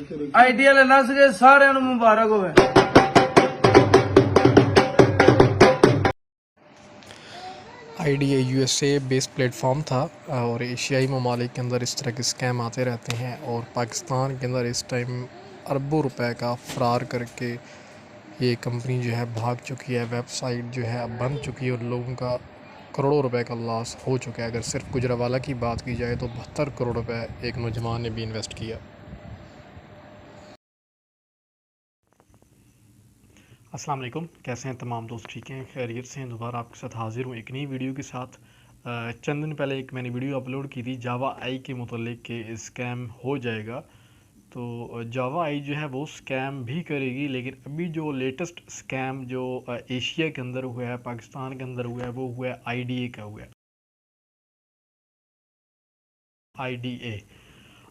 ITL नस गए सारे मुबारक हो। आईडीए यूएसए बेस्ड प्लेटफॉर्म था और एशियाई ममालिक के अंदर इस तरह के स्कैम आते रहते हैं और पाकिस्तान के अंदर इस टाइम अरबों रुपए का फ़रार करके ये कंपनी जो है भाग चुकी है। वेबसाइट जो है अब बन चुकी है और लोगों का करोड़ों रुपए का लॉस हो चुका है। अगर सिर्फ गुजरावाला की बात की जाए तो 72 करोड़ रुपए एक नौजवान ने भी इन्वेस्ट किया। अस्सलाम वालेकुम, कैसे हैं तमाम दोस्त? ठीक हैं, खैरियत से हैं? दोबारा आपके साथ हाज़िर हूँ एक नई वीडियो के साथ। चंद दिन पहले एक मैंने वीडियो अपलोड की थी जावा आई के मुतल्लिक के स्कैम हो जाएगा। तो जावा आई जो है वो स्कैम भी करेगी, लेकिन अभी जो लेटेस्ट स्कैम जो एशिया के अंदर हुआ है, पाकिस्तान के अंदर हुआ है, वो हुआ है आईडीए का हुआ है।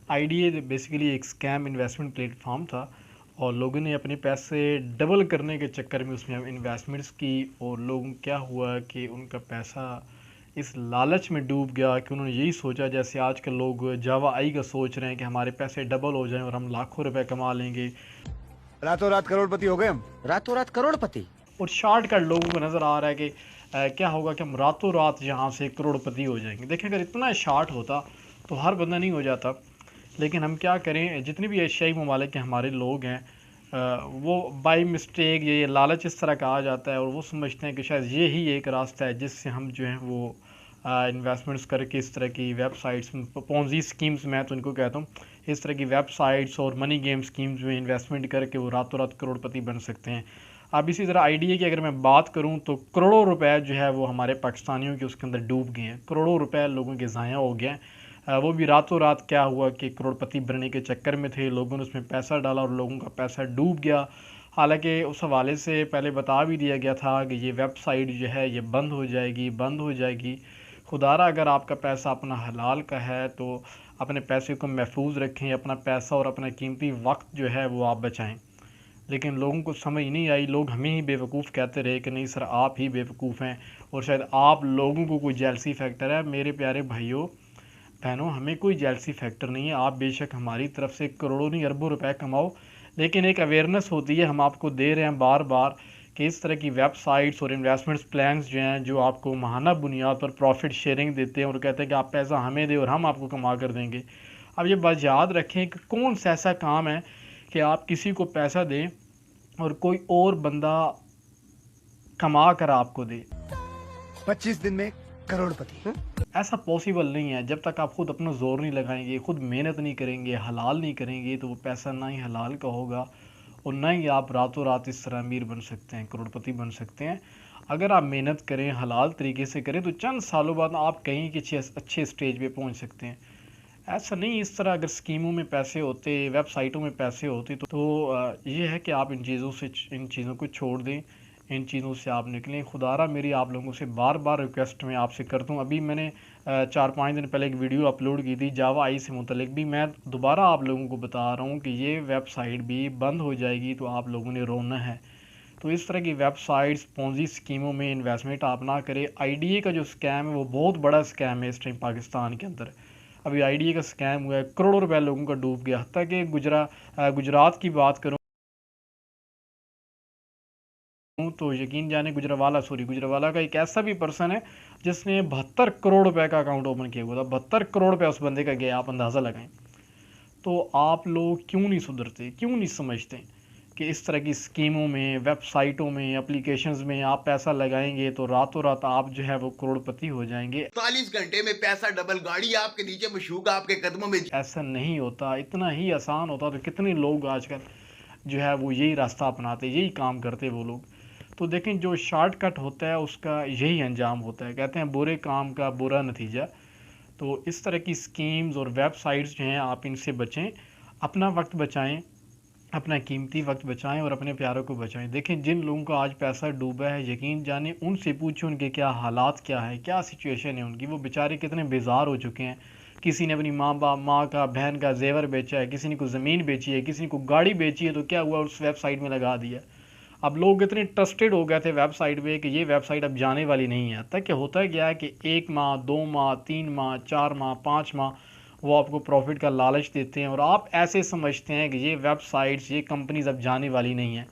आईडीए बेसिकली एक स्कैम इन्वेस्टमेंट प्लेटफॉर्म था और लोगों ने अपने पैसे डबल करने के चक्कर में उसमें इन्वेस्टमेंट्स की और लोगों क्या हुआ कि उनका पैसा इस लालच में डूब गया कि उन्होंने यही सोचा जैसे आजकल लोग जावा आई का सोच रहे हैं कि हमारे पैसे डबल हो जाएं और हम लाखों रुपए कमा लेंगे। रातों रात करोड़पति हो गए हम। रातों रात करोड़पति। और शॉर्टकट लोगों को नज़र आ रहा है कि क्या होगा कि हम रातों रात यहाँ से करोड़पति हो जाएंगे। देखिए, अगर इतना शार्ट होता तो हर बंदा नहीं हो जाता, लेकिन हम क्या करें, जितने भी एशियाई ममालिक के हमारे लोग हैं वो बाई मिस्टेक ये लालच इस तरह का आ जाता है और वो समझते हैं कि शायद ये ही एक रास्ता है जिससे हम जो है वो इन्वेस्टमेंट्स करके इस तरह की वेबसाइट्स, पोंजी स्कीम्स मैं तो इनको कहता हूँ, इस तरह की वेबसाइट्स और मनी गेम स्कीम्स में इन्वेस्टमेंट करके वो रातों रात करोड़पति बन सकते हैं। अब इसी तरह आईडीए की अगर मैं बात करूं तो करोड़ों रुपए जो है वो हमारे पाकिस्तानियों के उसके अंदर डूब गए हैं। करोड़ों रुपए लोगों के ज़ाया हो गए हैं। वो भी रातों रात क्या हुआ कि करोड़पति बनने के चक्कर में थे, लोगों ने उसमें पैसा डाला और लोगों का पैसा डूब गया। हालांकि उस हवाले से पहले बता भी दिया गया था कि ये वेबसाइट जो है ये बंद हो जाएगी, बंद हो जाएगी। खुदारा अगर आपका पैसा अपना हलाल का है तो अपने पैसे को महफूज रखें, अपना पैसा और अपना कीमती वक्त जो है वो आप बचाएँ। लेकिन लोगों को समझ नहीं आई, लोग हमें ही बेवकूफ़ कहते रहे कि नहीं सर आप ही बेवकूफ़ हैं और शायद आप लोगों को कोई जेलसी फैक्टर है। मेरे प्यारे भाइयों बहनों, हमें कोई जेलसी फैक्टर नहीं है। आप बेशक हमारी तरफ से करोड़ों नहीं अरबों रुपए कमाओ, लेकिन एक अवेयरनेस होती है, हम आपको दे रहे हैं बार बार कि इस तरह की वेबसाइट्स और इन्वेस्टमेंट्स प्लान्स जो हैं जो आपको माहाना बुनियाद पर प्रॉफिट शेयरिंग देते हैं और कहते हैं कि आप पैसा हमें दें और हम आपको कमा कर देंगे। अब ये बात याद रखें कि कौन सा ऐसा काम है कि आप किसी को पैसा दें और कोई और बंदा कमा कर आपको दे। 25 दिन में करोड़पति। ऐसा पॉसिबल नहीं है। जब तक आप खुद अपना जोर नहीं लगाएंगे, खुद मेहनत नहीं करेंगे, हलाल नहीं करेंगे, तो वो पैसा ना ही हलाल का होगा और ना ही आप रातों रात इस तरह अमीर बन सकते हैं, करोड़पति बन सकते हैं। अगर आप मेहनत करें, हलाल तरीके से करें, तो चंद सालों बाद आप कहीं किसी अच्छे स्टेज पे पहुंच सकते हैं। ऐसा नहीं, इस तरह अगर स्कीमों में पैसे होते, वेबसाइटों में पैसे होते तो ये है कि आप इन चीज़ों को छोड़ दें, इन चीज़ों से आप निकलें। खुदारा मेरी आप लोगों से बार बार रिक्वेस्ट मैं आपसे करता हूँ। अभी मैंने 4-5 दिन पहले एक वीडियो अपलोड की थी जावा आई से मुतल्लिक भी, मैं दोबारा आप लोगों को बता रहा हूँ कि ये वेबसाइट भी बंद हो जाएगी तो आप लोगों ने रोना है। तो इस तरह की वेबसाइट्स, पोंजी स्कीमों में इन्वेस्टमेंट आप ना करें। आईडीए का जो स्कैम है वो बहुत बड़ा स्कैम है इस टाइम पाकिस्तान के अंदर। अभी आईडीए का स्कैम हुआ है, करोड़ों रुपए लोगों का डूब गया। हत्ता कि गुजरात की बात करूँ तो यकीन जाने गुजरावाला का एक ऐसा भी पर्सन है जिसने 72 करोड़ रुपए का अकाउंट ओपन किया हुआ था। 72 करोड़ रुपए उस बंदे का गया, आप अंदाज़ा लगाएं। तो आप लोग क्यों नहीं सुधरते, क्यों नहीं समझते कि इस तरह की स्कीमों में, वेबसाइटों में, एप्लीकेशंस में आप पैसा लगाएंगे तो रातों रात आप जो है वो करोड़पति हो जाएंगे। 40 घंटे में पैसा डबल, गाड़ी आपके नीचे, मशूक आपके कदमों में। ऐसा नहीं होता। इतना ही आसान होता तो कितने लोग आजकल जो है वो यही रास्ता अपनाते, यही काम करते वो लोग। तो देखें, जो शॉर्टकट होता है उसका यही अंजाम होता है। कहते हैं बुरे काम का बुरा नतीजा। तो इस तरह की स्कीम्स और वेबसाइट्स जो हैं आप इनसे बचें, अपना वक्त बचाएं, अपना कीमती वक्त बचाएं और अपने प्यारों को बचाएं। देखें, जिन लोगों का आज पैसा डूबा है, यकीन जाने उनसे पूछें उनके क्या हालात क्या है, क्या सिचुएशन है उनकी। वो बेचारे कितने बेजार हो चुके हैं। किसी ने अपनी माँ का, बहन का जेवर बेचा है, किसी ने को ज़मीन बेची है, किसी ने को गाड़ी बेची है, तो क्या हुआ, उस वेबसाइट में लगा दिया। अब लोग इतने ट्रस्टेड हो गए थे वेबसाइट पे कि ये वेबसाइट अब जाने वाली नहीं है। तक क्या होता है क्या है कि 1 माह, 2 माह, 3 माह, 4 माह, 5 माह वो आपको प्रॉफिट का लालच देते हैं और आप ऐसे समझते हैं कि ये वेबसाइट्स, ये कंपनीज अब जाने वाली नहीं हैं।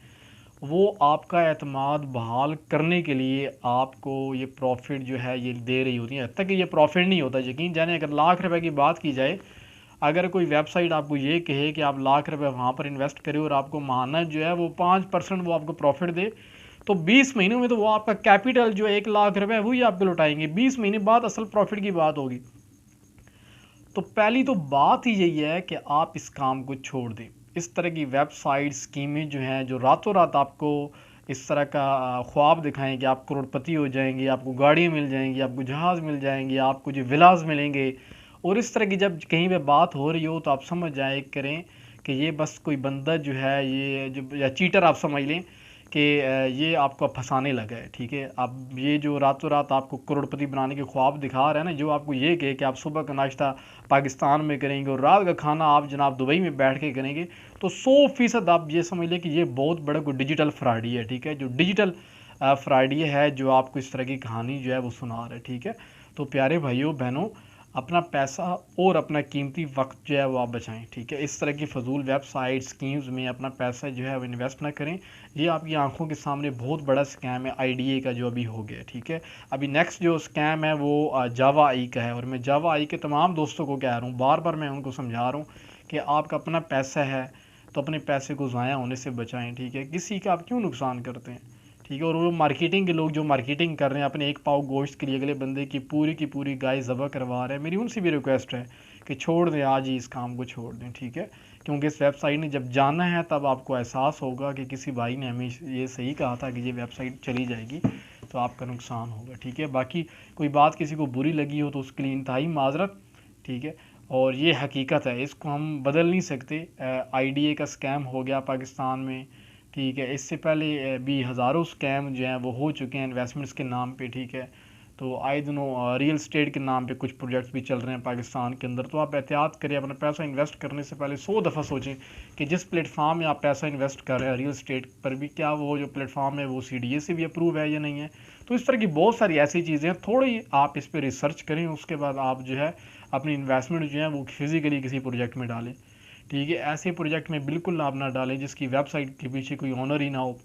वो आपका एतमाद बहाल करने के लिए आपको ये प्रॉफिट जो है ये दे रही होती है। हद तक कि ये प्रॉफिट नहीं होता, यकीन जाने। अगर लाख रुपए की बात की जाए, अगर कोई वेबसाइट आपको ये कहे कि आप लाख रुपए वहाँ पर इन्वेस्ट करें और आपको माहाना जो है वो 5% वो आपको प्रॉफिट दे, तो 20 महीनों में तो वो आपका कैपिटल जो 1 लाख रुपए है वही आपको लौटाएंगे। 20 महीने बाद असल प्रॉफिट की बात होगी। तो पहली तो बात ही यही है कि आप इस काम को छोड़ दें। इस तरह की वेबसाइट स्कीमें जो हैं, जो रातों रात आपको इस तरह का ख्वाब दिखाएं कि आप करोड़पति हो जाएंगे, आपको गाड़ियाँ मिल जाएंगी, आपको जहाज़ मिल जाएंगे, आपको जो विलास मिलेंगे, और इस तरह की जब कहीं पे बात हो रही हो तो आप समझ जाए करें कि ये बस कोई बंदा जो है, ये जो या चीटर आप समझ लें कि ये आपको फंसाने लगा है। ठीक है, अब ये जो रातों रात आपको करोड़पति बनाने के ख्वाब दिखा रहा है ना, जो आपको ये कहे कि आप सुबह का नाश्ता पाकिस्तान में करेंगे और रात का खाना आप जनाब दुबई में बैठ के करेंगे, तो 100% आप ये समझ लें कि ये बहुत बड़ा कोई डिजिटल फ्रॉडी है। ठीक है, जो डिजिटल फ्रॉडी है, जो आपको इस तरह की कहानी जो है वो सुना रहा है। ठीक है, तो प्यारे भाइयों बहनों, अपना पैसा और अपना कीमती वक्त जो है वो आप बचाएं। ठीक है, इस तरह की फजूल वेबसाइट स्कीम्स में अपना पैसा जो है वो इन्वेस्ट ना करें। ये आपकी आंखों के सामने बहुत बड़ा स्कैम है IDA का जो अभी हो गया। ठीक है, अभी नेक्स्ट जो स्कैम है वो जावा आई का है, और मैं जावा आई के तमाम दोस्तों को कह रहा हूँ, बार बार मैं उनको समझा रहा हूँ कि आपका अपना पैसा है तो अपने पैसे को ज़ाया होने से बचाएँ। ठीक है, किसी का आप क्यों नुकसान करते हैं। ठीक है, और वो मार्केटिंग के लोग जो मार्केटिंग कर रहे हैं अपने 1 पाव गोश्त के लिए अगले बंदे की पूरी गाय ज़बह करवा रहे हैं, मेरी उनसे भी रिक्वेस्ट है कि छोड़ दें, आज ही इस काम को छोड़ दें। ठीक है, क्योंकि इस वेबसाइट ने जब जाना है तब आपको एहसास होगा कि किसी भाई ने हमें ये सही कहा था कि ये वेबसाइट चली जाएगी, तो आपका नुकसान होगा। ठीक है, बाकी कोई बात किसी को बुरी लगी हो तो उसके लिए इंतहाई माजरत। ठीक है, और ये हकीकत है, इसको हम बदल नहीं सकते। IDA का स्कैम हो गया पाकिस्तान में। ठीक है, इससे पहले भी हज़ारों स्कैम जो हैं वो हो चुके हैं इन्वेस्टमेंट्स के नाम पे। ठीक है, तो आए दिनों रियल स्टेट के नाम पे कुछ प्रोजेक्ट्स भी चल रहे हैं पाकिस्तान के अंदर। तो आप एहतियात करें, अपना पैसा इन्वेस्ट करने से पहले 100 दफ़ा सोचें कि जिस प्लेटफॉर्म में आप पैसा इन्वेस्ट कर रहे हैं रियल स्टेट पर भी, क्या वो जो प्लेटफॉर्म है वो CDA से भी अप्रूव है या नहीं है। तो इस तरह की बहुत सारी ऐसी चीज़ें हैं, थोड़ी आप इस पर रिसर्च करें, उसके बाद आप जो है अपनी इन्वेस्टमेंट जो है वो फिज़िकली किसी प्रोजेक्ट में डालें। ठीक है, ऐसे प्रोजेक्ट में बिल्कुल आप ना डालें जिसकी वेबसाइट के पीछे कोई ऑनर ही ना हो,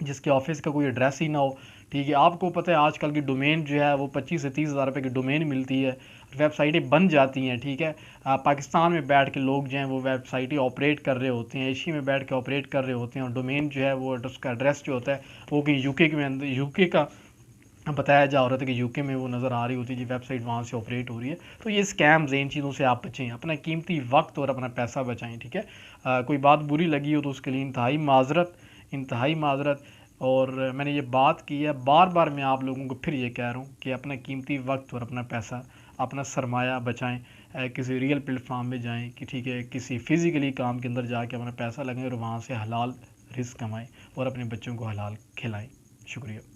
जिसके ऑफिस का कोई एड्रेस ही ना हो। ठीक है, आपको पता है आजकल की डोमेन जो है वो 25 से 30 हज़ार रुपये की डोमेन मिलती है, वेबसाइटें बन जाती हैं। ठीक है, पाकिस्तान में बैठ के लोग जो हैं वो वेबसाइटें ऑपरेट कर रहे होते हैं, एशिया में बैठ के ऑपरेट कर रहे होते हैं, और डोमेन जो है वो उसका एड्रेस जो होता है वो कि UK के अंदर, UK का बताया जा रहा था कि UK में वो नज़र आ रही होती है, जो वेबसाइट वहाँ से ऑपरेट हो रही है। तो ये स्कैम्स हैं, इन चीज़ों से आप बचें, अपना कीमती वक्त और अपना पैसा बचाएं। ठीक है, कोई बात बुरी लगी हो तो उसके लिए इंतहाई माजरत। और मैंने ये बात की है, बार बार मैं आप लोगों को फिर ये कह रहा हूँ कि अपना कीमती वक्त और अपना पैसा, अपना सरमाया बचाएं। किसी रियल प्लेटफॉर्म में जाएं कि ठीक है, किसी फिज़िकली काम के अंदर जाके अपना पैसा लगाएं और वहाँ से हलाल रिस्क कमाएं और अपने बच्चों को हलाल खिलाएं। शुक्रिया।